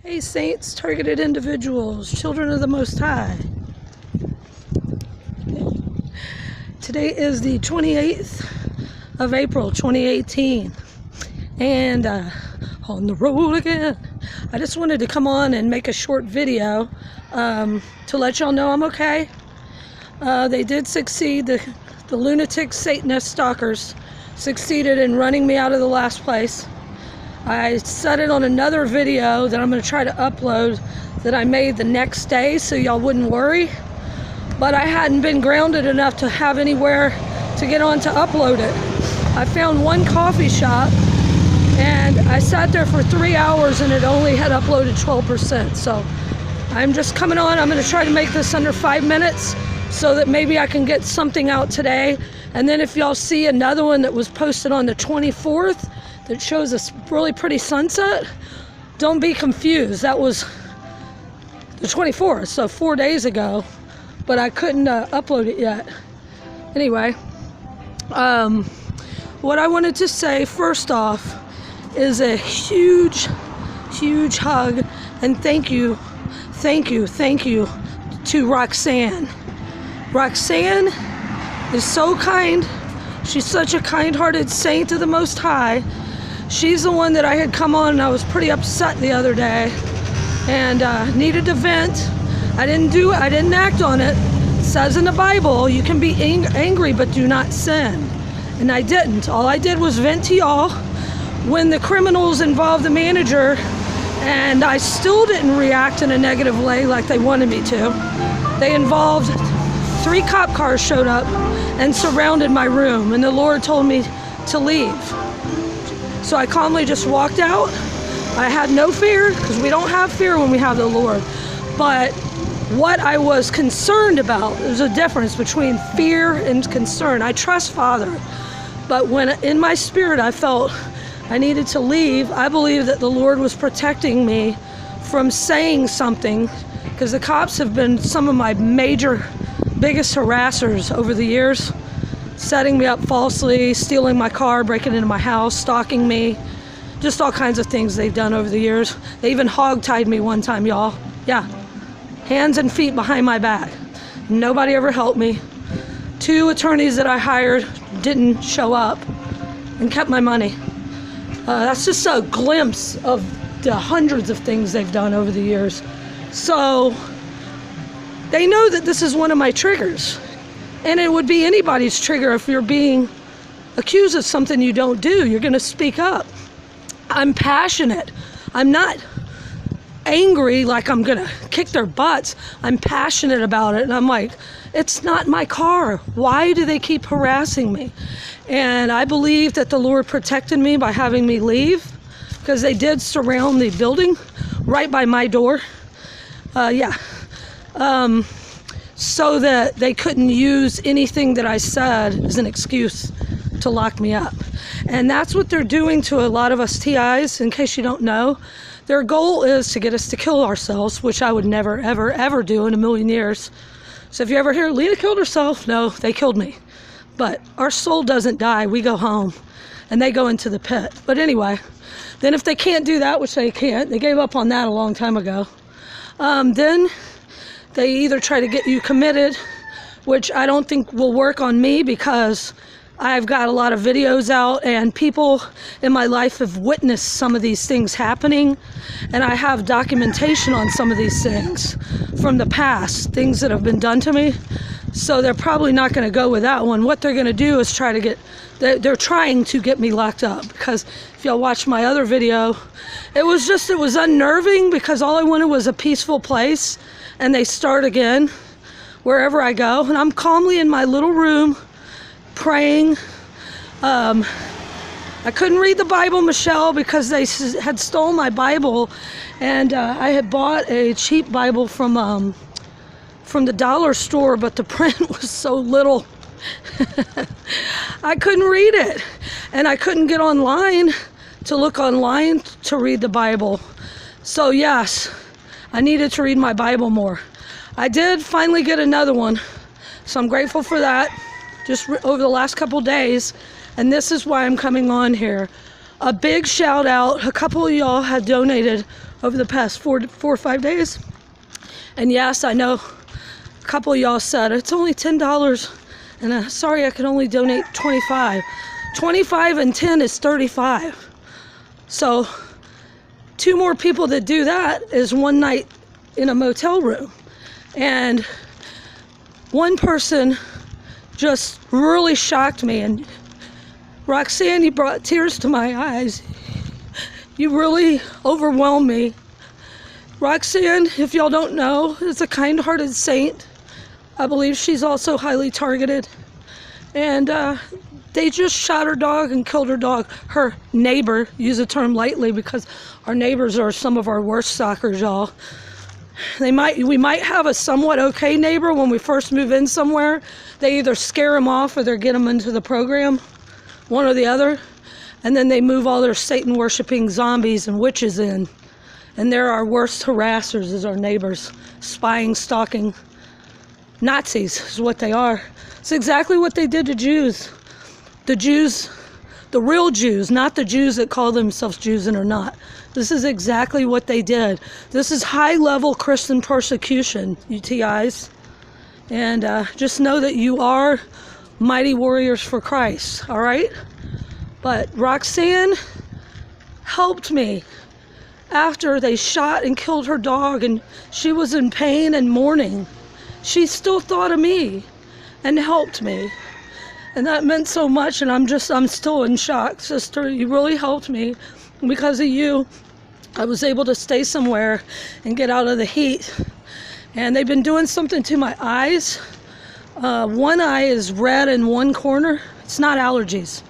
Hey saints, targeted individuals, children of the Most High. Today is the 28th of April, 2018, and on the road again. I just wanted to come on and make a short video to let y'all know I'm okay. They did succeed. The lunatic Satanist stalkers succeeded in running me out of the last place. I said it on another video that I'm going to try to upload that I made the next day so y'all wouldn't worry. But I hadn't been grounded enough to have anywhere to get on to upload it. I found one coffee shop and I sat there for 3 hours and it only had uploaded 12%. So I'm just coming on. I'm going to try to make this under 5 minutes so that maybe I can get something out today. And then if y'all see another one that was posted on the 24th, that shows a really pretty sunset, don't be confused. That was the 24th, so 4 days ago, but I couldn't upload it yet. Anyway, what I wanted to say first off is a huge hug and thank you to Roxanne. Roxanne is so kind. She's such a kind-hearted saint of the Most High. She's the one that I had come on and I was pretty upset the other day and needed to vent. I didn't act on it. It says in the Bible, you can be angry but do not sin. And I didn't. All I did was vent to y'all when the criminals involved the manager, and I still didn't react in a negative way like they wanted me to. They involved 3 cop cars showed up and surrounded my room, and the Lord told me to leave. So I calmly just walked out. I had no fear, because we don't have fear when we have the Lord. But what I was concerned about, there's a difference between fear and concern. I trust Father, but when in my spirit I felt I needed to leave, I believe that the Lord was protecting me from saying something, because the cops have been some of my biggest harassers over the years. Setting me up falsely, stealing my car, breaking into my house, stalking me, just all kinds of things they've done over the years. They even hog-tied me one time, y'all. Yeah, hands and feet behind my back. Nobody ever helped me. 2 attorneys that I hired didn't show up and kept my money. That's just a glimpse of the hundreds of things they've done over the years. So they know that this is one of my triggers. And it would be anybody's trigger if you're being accused of something you don't do. You're going to speak up. I'm passionate. I'm not angry like I'm going to kick their butts. I'm passionate about it. And I'm like, it's not my car. Why do they keep harassing me? And I believe that the Lord protected me by having me leave, because they did surround the building right by my door. So that they couldn't use anything that I said as an excuse to lock me up. And that's what they're doing to a lot of us T.I.s, in case you don't know. Their goal is to get us to kill ourselves, which I would never, ever, ever do in a million years. So if you ever hear, Lena killed herself, no, they killed me. But our soul doesn't die, we go home, and they go into the pit. But anyway, then if they can't do that, which they can't, they gave up on that a long time ago, then they either try to get you committed, which I don't think will work on me, because I've got a lot of videos out and people in my life have witnessed some of these things happening, and I have documentation on some of these things from the past, things that have been done to me. So they're probably not going to go with that one. What they're going to do is they're trying to get me locked up, because if y'all watch my other video, it was unnerving, because all I wanted was a peaceful place. And they start again wherever I go. And I'm calmly in my little room praying. I couldn't read the Bible, Michelle, because they had stolen my Bible. And I had bought a cheap Bible from the dollar store, but the print was so little. I couldn't read it. And I couldn't get online to look online to read the Bible. So yes, I needed to read my Bible more. I did finally get another one, so I'm grateful for that, just over the last couple days, and this is why I'm coming on here. A big shout out, a couple of y'all had donated over the past 4 or 5 days. And yes, I know a couple of y'all said it's only $10, and sorry, I can only donate 25. 25 and 10 is 35. So 2 more people that do that is one night in a motel room. And one person just really shocked me, and Roxanne, you brought tears to my eyes. You really overwhelmed me. Roxanne, if y'all don't know, is a kind-hearted saint. I believe she's also highly targeted. And they just shot her dog and killed her dog. Her neighbor, use the term lightly because our neighbors are some of our worst stalkers, y'all. We might have a somewhat okay neighbor when we first move in somewhere. They either scare them off or they get them into the program, one or the other. And then they move all their Satan-worshiping zombies and witches in. And they're our worst harassers, is our neighbors. Spying, stalking Nazis is what they are. It's exactly what they did to Jews. The Jews, the real Jews, not the Jews that call themselves Jews and are not. This is exactly what they did. This is high-level Christian persecution, you T.I.s. And just know that you are mighty warriors for Christ, all right? But Roxanne helped me after they shot and killed her dog, and she was in pain and mourning. She still thought of me and helped me. And that meant so much, and I'm still in shock. Sister, you really helped me. And because of you, I was able to stay somewhere and get out of the heat. And they've been doing something to my eyes. One eye is red in one corner. It's not allergies.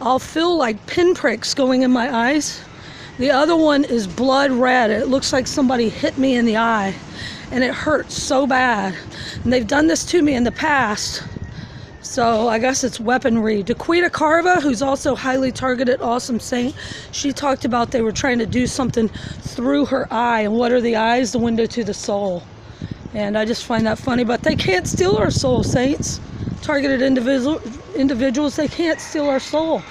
I'll feel like pinpricks going in my eyes. The other one is blood red. It looks like somebody hit me in the eye, and it hurts so bad. And they've done this to me in the past. So I guess it's weaponry. Daquita Carva, who's also highly targeted, awesome saint, she talked about they were trying to do something through her eye. And what are the eyes? The window to the soul. And I just find that funny. But they can't steal our soul, saints. Targeted individuals, they can't steal our soul.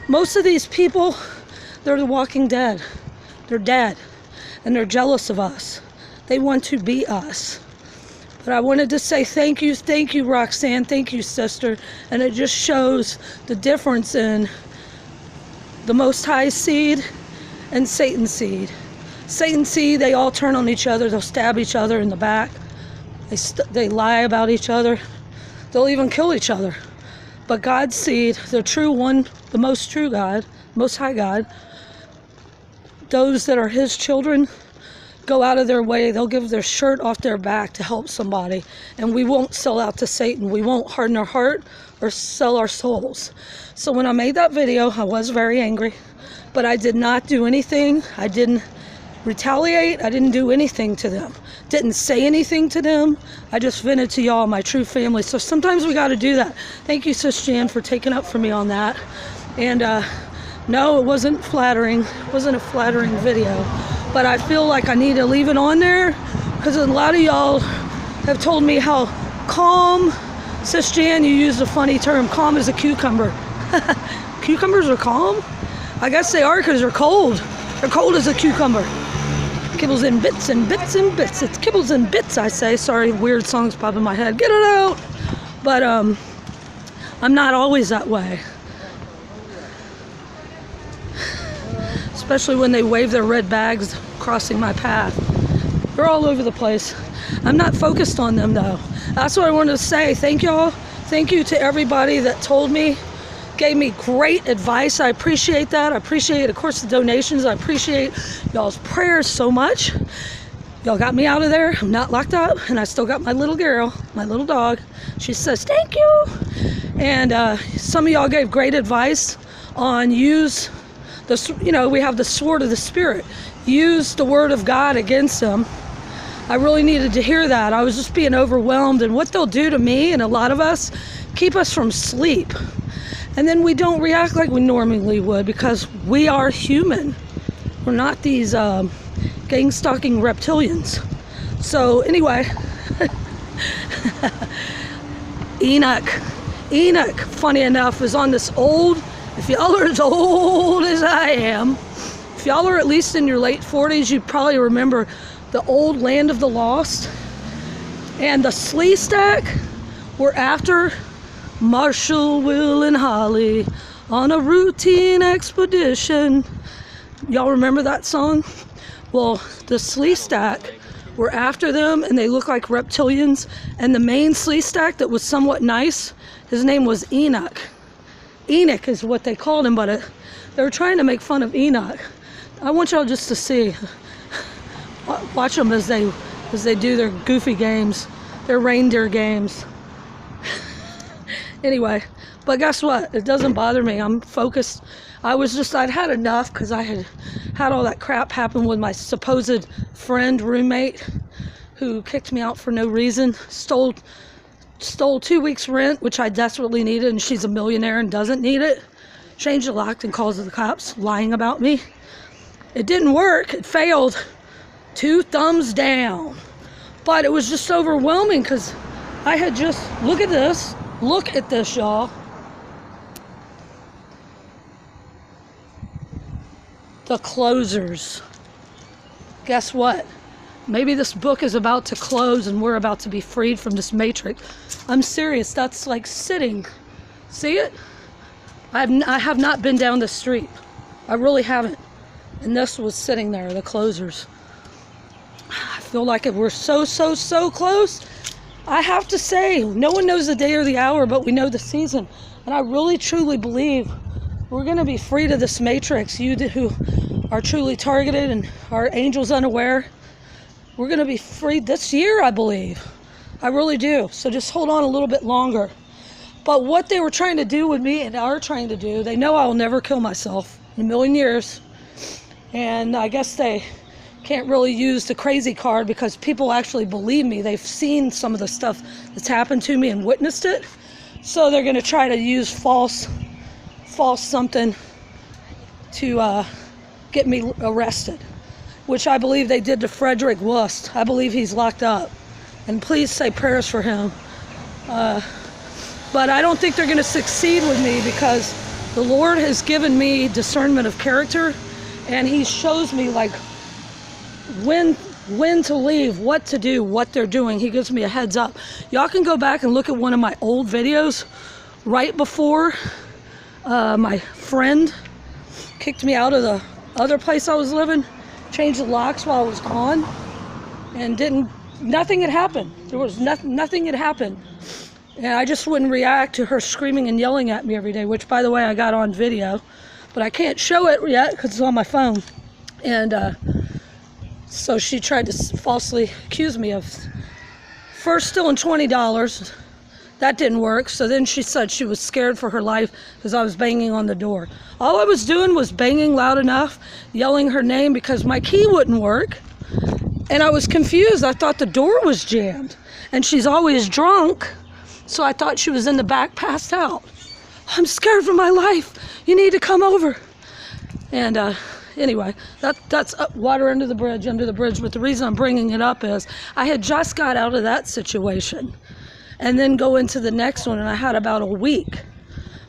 Most of these people, they're the walking dead. They're dead. And they're jealous of us. They want to be us. But I wanted to say thank you, Roxanne, thank you, sister. And it just shows the difference in the Most High seed and Satan's seed. Satan's seed, they all turn on each other. They'll stab each other in the back. They lie about each other. They'll even kill each other. But God's seed, the true one, the most true God, Most High God, those that are His children, go out of their way. They'll give their shirt off their back to help somebody. And we won't sell out to Satan. We won't harden our heart or sell our souls. So when I made that video, I was very angry. But I did not do anything. I didn't retaliate. I didn't do anything to them. Didn't say anything to them. I just vented to y'all, my true family. So sometimes we got to do that. Thank you, Sis Jan, for taking up for me on that. And no, it wasn't flattering. It wasn't a flattering video. But I feel like I need to leave it on there because a lot of y'all have told me how calm, Sis Jan, you used a funny term, calm as a cucumber. Cucumbers are calm? I guess they are because they're cold. They're cold as a cucumber. Kibbles in bits and bits and bits. It's kibbles and bits, I say. Sorry, weird songs pop in my head. Get it out! But I'm not always that way. Especially when they wave their red bags crossing my path. They're all over the place. I'm not focused on them though. That's what I wanted to say. Thank y'all. Thank you to everybody that told me, gave me great advice. I appreciate that. I appreciate, of course, the donations. I appreciate y'all's prayers so much. Y'all got me out of there. I'm not locked up, and I still got my little girl, my little dog. She says, thank you. And some of y'all gave great advice on use we have the sword of the Spirit. Use the word of God against them. I really needed to hear that. I was just being overwhelmed. And what they'll do to me and a lot of us, keep us from sleep. And then we don't react like we normally would because we are human. We're not these gang-stalking reptilians. So anyway, Enoch, funny enough, is on this old, if y'all are as old as I am, if y'all are at least in your late 40s, you probably remember the old Land of the Lost. And the Slee Stack were after Marshall, Will, and Holly on a routine expedition. Y'all remember that song? Well, the Slee Stack were after them, and they look like reptilians. And the main Slee Stack that was somewhat nice, his name was Enoch. Enoch is what they called him, but they were trying to make fun of Enoch. I want y'all just to see. Watch them as they do their goofy games, their reindeer games. Anyway, but guess what? It doesn't bother me. I'm focused. I'd had enough because I had all that crap happen with my supposed friend, roommate, who kicked me out for no reason, stole 2 weeks rent, which I desperately needed, and she's a millionaire and doesn't need it. Changed the lock and calls the cops, lying about me. It didn't work. It failed. 2 thumbs down. But it was just overwhelming because I had just, look at this, y'all. The Closers. Guess what? Maybe this book is about to close and we're about to be freed from this matrix. I'm serious. That's like sitting. See it? I have not been down the street. I really haven't. And this was sitting there, The Closers. I feel like we're so close. I have to say, no one knows the day or the hour, but we know the season. And I really, truly believe we're going to be freed of this matrix. You who are truly targeted and are angels unaware, we're going to be freed this year, I believe. I really do. So just hold on a little bit longer. But what they were trying to do with me and are trying to do, they know I will never kill myself in a million years. And I guess they can't really use the crazy card because people actually believe me. They've seen some of the stuff that's happened to me and witnessed it. So they're going to try to use false something to get me arrested, which I believe they did to Frederick Wust. I believe he's locked up. And please say prayers for him. But I don't think they're going to succeed with me because the Lord has given me discernment of character, and he shows me like when to leave, what to do, what they're doing. He gives me a heads up. Y'all can go back and look at one of my old videos right before my friend kicked me out of the other place I was living, changed the locks while I was gone, and nothing had happened. There was nothing had happened. And I just wouldn't react to her screaming and yelling at me every day, which, by the way, I got on video. But I can't show it yet because it's on my phone. And so she tried to falsely accuse me of first stealing $20. That didn't work. So then she said she was scared for her life because I was banging on the door. All I was doing was banging loud enough, yelling her name because my key wouldn't work. And I was confused. I thought the door was jammed. And she's always drunk. So I thought she was in the back, passed out. I'm scared for my life. You need to come over. And anyway, that's water under the bridge. But the reason I'm bringing it up is I had just got out of that situation and then go into the next one. And I had about a week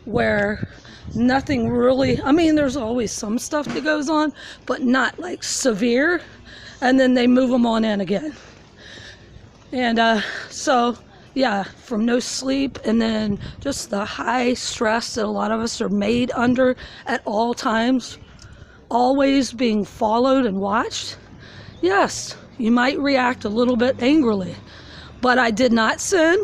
where nothing really, I mean, there's always some stuff that goes on, but not like severe. And then they move them on in again. And so, yeah, from no sleep and then just the high stress that a lot of us are made under at all times, always being followed and watched. Yes, you might react a little bit angrily, but I did not sin.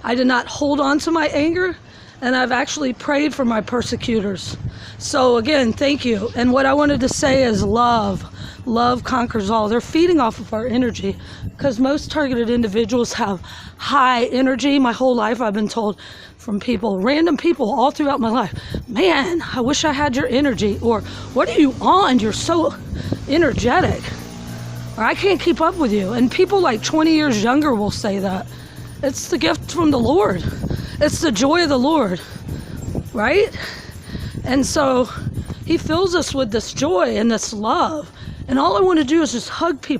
I did not hold on to my anger, and I've actually prayed for my persecutors. So again, thank you. And what I wanted to say is love. Love conquers all. They're feeding off of our energy because most targeted individuals have high energy. My whole life I've been told from people, random people all throughout my life, man, I wish I had your energy, or what are you on? You're so energetic, or I can't keep up with you. And people like 20 years younger will say that. It's the gift from the Lord. It's the joy of the Lord, right? And so he fills us with this joy and this love. And all I want to do is just hug people.